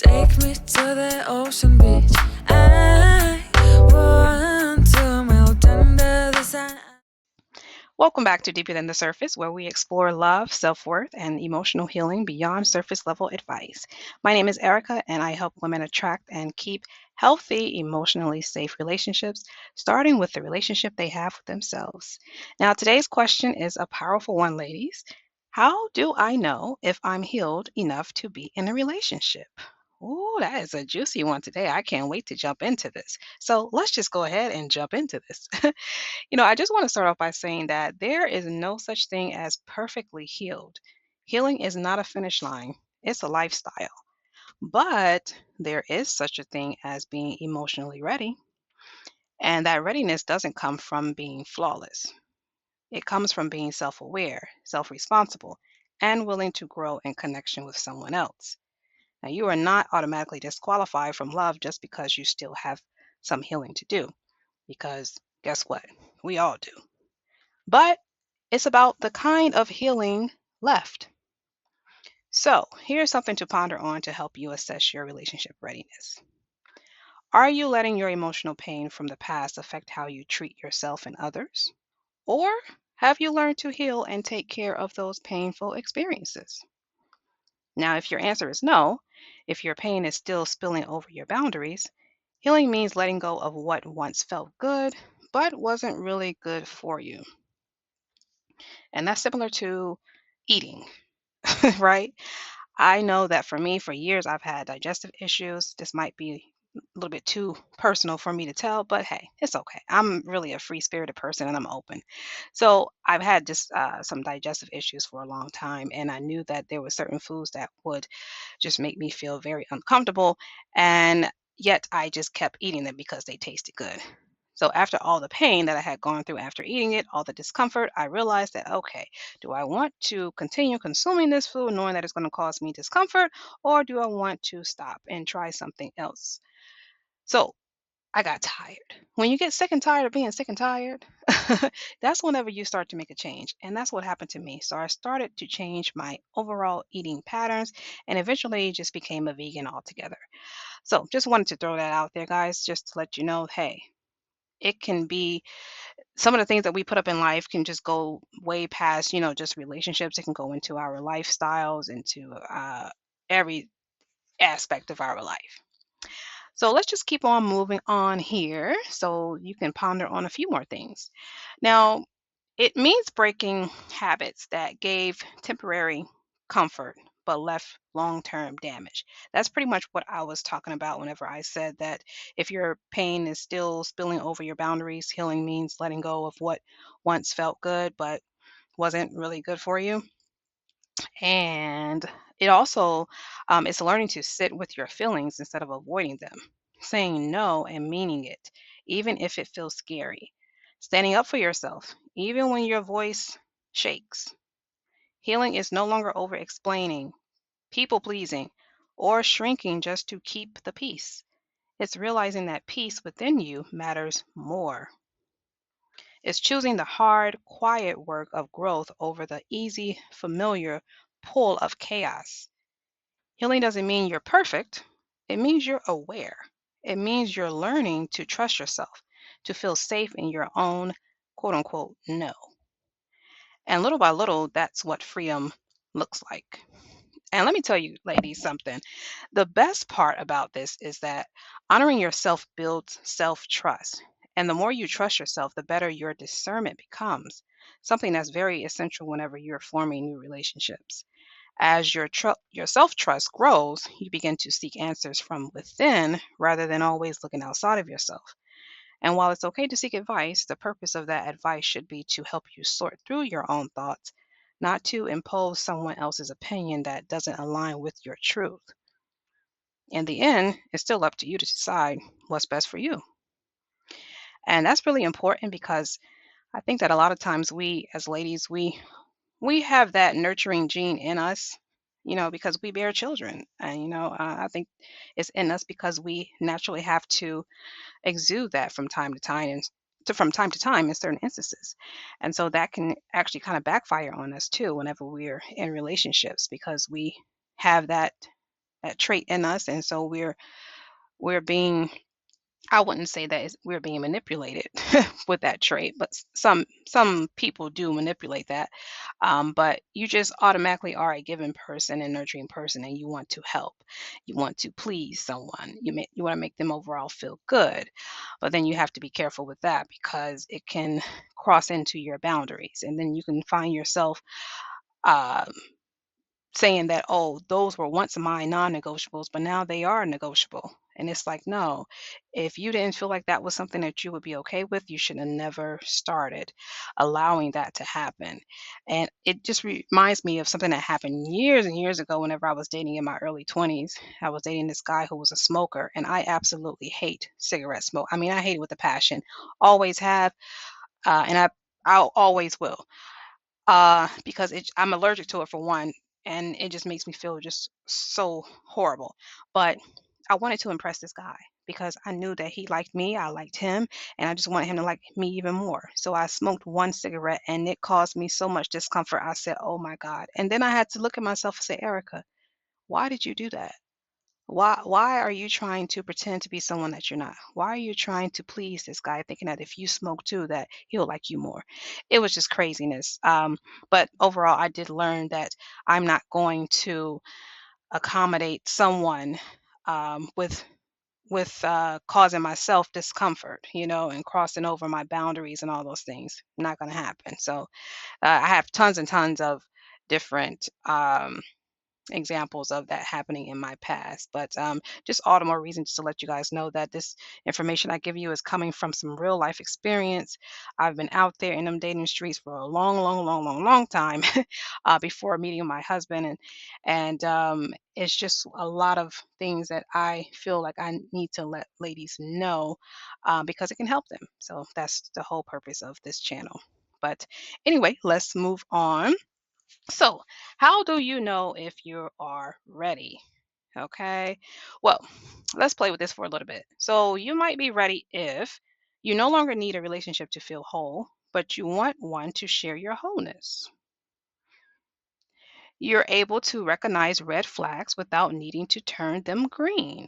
Take me to the ocean beach. I want to melt under the sun. Welcome back to Deeper Than the Surface, where we explore love, self worth, and emotional healing beyond surface level advice. My name is Erica, and I help women attract and keep healthy, emotionally safe relationships, starting with the relationship they have with themselves. Now, today's question is a powerful one, ladies. How do I know if I'm healed enough to be in a relationship? Ooh, that is a juicy one today. I can't wait to jump into this. So let's just go ahead and jump into this. I just want to start off by saying that there is no such thing as perfectly healed. Healing is not a finish line, it's a lifestyle. But there is such a thing as being emotionally ready. And that readiness doesn't come from being flawless, it comes from being self aware, self responsible, and willing to grow in connection with someone else. Now, you are not automatically disqualified from love just because you still have some healing to do. Because guess what? We all do. But it's about the kind of healing left. So, here's something to ponder on to help you assess your relationship readiness. Are you letting your emotional pain from the past affect how you treat yourself and others? Or have you learned to heal and take care of those painful experiences? Now, if your answer is no, if your pain is still spilling over your boundaries, healing means letting go of what once felt good but wasn't really good for you. And that's similar to eating, right? I know that for me, for years, I've had digestive issues. This might be a little bit too personal for me to tell, but hey, it's okay. I'm really a free spirited person and I'm open. So I've had just some digestive issues for a long time, and I knew that there were certain foods that would just make me feel very uncomfortable, and yet I just kept eating them because they tasted good. So after all the pain that I had gone through after eating it, all the discomfort, I realized that, okay, do I want to continue consuming this food knowing that it's going to cause me discomfort, or do I want to stop and try something else? So I got tired. When you get sick and tired of being sick and tired, that's whenever you start to make a change. And that's what happened to me. So I started to change my overall eating patterns and eventually just became a vegan altogether. So just wanted to throw that out there, guys, just to let you know, hey, it can be some of the things that we put up in life can just go way past, just relationships. It can go into our lifestyles, into every aspect of our life. So let's just keep on moving on here so you can ponder on a few more things. Now, it means breaking habits that gave temporary comfort but left long term damage. That's pretty much what I was talking about whenever I said that if your pain is still spilling over your boundaries, healing means letting go of what once felt good but wasn't really good for you. And it also is learning to sit with your feelings instead of avoiding them, saying no and meaning it, even if it feels scary, standing up for yourself, even when your voice shakes. Healing is no longer over explaining, people pleasing, or shrinking just to keep the peace. It's realizing that peace within you matters more. It's choosing the hard, quiet work of growth over the easy, familiar pull of chaos. Healing doesn't mean you're perfect. It means you're aware. It means you're learning to trust yourself, to feel safe in your own quote unquote no. And little by little, that's what freedom looks like. And let me tell you, ladies, something. The best part about this is that honoring yourself builds self trust. And the more you trust yourself, the better your discernment becomes. Something that's very essential whenever you're forming new relationships. As your self-trust grows, you begin to seek answers from within rather than always looking outside of yourself. And while it's okay to seek advice, the purpose of that advice should be to help you sort through your own thoughts, not to impose someone else's opinion that doesn't align with your truth. In the end, it's still up to you to decide what's best for you. And that's really important because I think that a lot of times we as ladies, we have that nurturing gene in us, because we bear children. And, I think it's in us because we naturally have to exude that from time to time from time to time in certain instances. And so that can actually kind of backfire on us too whenever we're in relationships because we have that that trait in us, and so we're being, I wouldn't say that we're being manipulated with that trait, but some people do manipulate that. But you just automatically are a giving person and nurturing person, and you want to help. You want to please someone. You want to make them overall feel good, but then you have to be careful with that because it can cross into your boundaries, and then you can find yourself um, saying that, "Oh, those were once my non-negotiables, but now they are negotiable." And it's like, no, if you didn't feel like that was something that you would be okay with, you should have never started allowing that to happen. And it just reminds me of something that happened years and years ago whenever I was dating in my early 20s. I was dating this guy who was a smoker, and I absolutely hate cigarette smoke. I mean, I hate it with a passion. Always have, and I'll always will. Because I'm allergic to it for one, and it just makes me feel just so horrible. But I wanted to impress this guy because I knew that he liked me, I liked him, and I just wanted him to like me even more. So I smoked one cigarette and it caused me so much discomfort. I said, "Oh my God." And then I had to look at myself and say, "Erica, why did you do that? Why are you trying to pretend to be someone that you're not? Why are you trying to please this guy thinking that if you smoke too that he'll like you more?" It was just craziness. But overall I did learn that I'm not going to accommodate someone with causing myself discomfort, and crossing over my boundaries and all those things. Not going to happen. So I have tons and tons of different examples of that happening in my past. But just all the more reason just to let you guys know that this information I give you is coming from some real life experience. I've been out there in them dating streets for a long, long, long, long, long time before meeting my husband, and it's just a lot of things that I feel like I need to let ladies know because it can help them. So that's the whole purpose of this channel. But anyway, let's move on. So, how do you know if you are ready? Okay. Well, let's play with this for a little bit. So, you might be ready if you no longer need a relationship to feel whole, but you want one to share your wholeness. You're able to recognize red flags without needing to turn them green.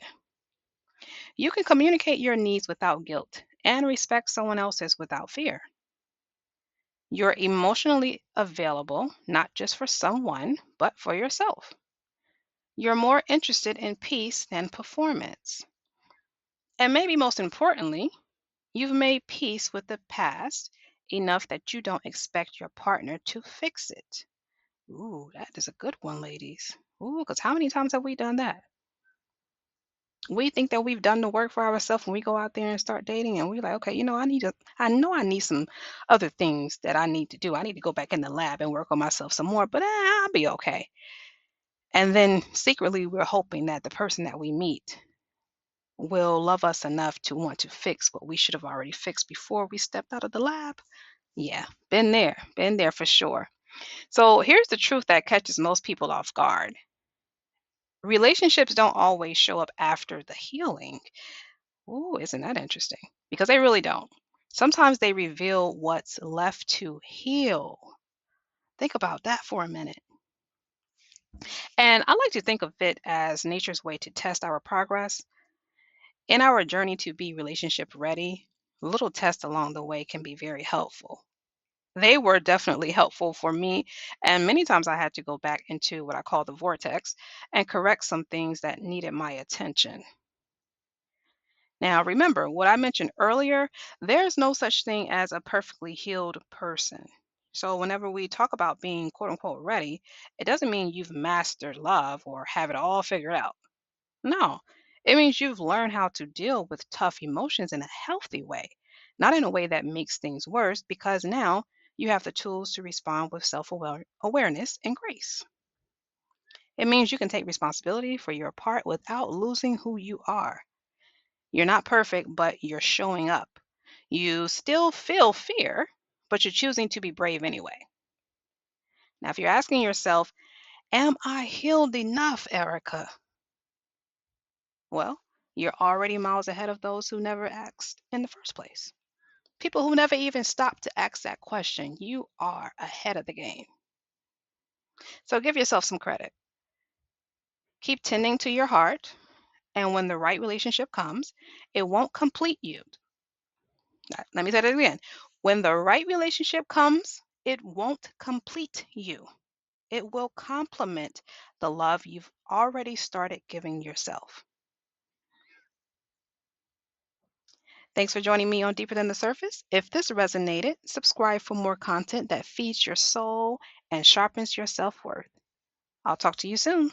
You can communicate your needs without guilt and respect someone else's without fear. You're emotionally available, not just for someone, but for yourself. You're more interested in peace than performance. And maybe most importantly, you've made peace with the past enough that you don't expect your partner to fix it. Ooh, that is a good one, ladies. Ooh, because how many times have we done that? We think that we've done the work for ourselves when we go out there and start dating, and we're like, okay, I know I need some other things that I need to do. I need to go back in the lab and work on myself some more, but I'll be okay. And then secretly, we're hoping that the person that we meet will love us enough to want to fix what we should have already fixed before we stepped out of the lab. Yeah, been there for sure. So here's the truth that catches most people off guard. Relationships don't always show up after the healing. Ooh, isn't that interesting? Because they really don't. Sometimes they reveal what's left to heal. Think about that for a minute. And I like to think of it as nature's way to test our progress. In our journey to be relationship ready, little tests along the way can be very helpful. They were definitely helpful for me, and many times I had to go back into what I call the vortex and correct some things that needed my attention. Now, remember what I mentioned earlier, there's no such thing as a perfectly healed person. So, whenever we talk about being quote unquote ready, it doesn't mean you've mastered love or have it all figured out. No, it means you've learned how to deal with tough emotions in a healthy way, not in a way that makes things worse, because now you have the tools to respond with awareness and grace. It means you can take responsibility for your part without losing who you are. You're not perfect, but you're showing up. You still feel fear, but you're choosing to be brave anyway. Now, if you're asking yourself, am I healed enough, Erica? Well, you're already miles ahead of those who never asked in the first place. People who never even stopped to ask that question. You are ahead of the game. So give yourself some credit. Keep tending to your heart, and when the right relationship comes, it won't complete you. Let me say that again. When the right relationship comes, it won't complete you. It will complement the love you've already started giving yourself. Thanks for joining me on Deeper Than the Surface. If this resonated, subscribe for more content that feeds your soul and sharpens your self worth. I'll talk to you soon.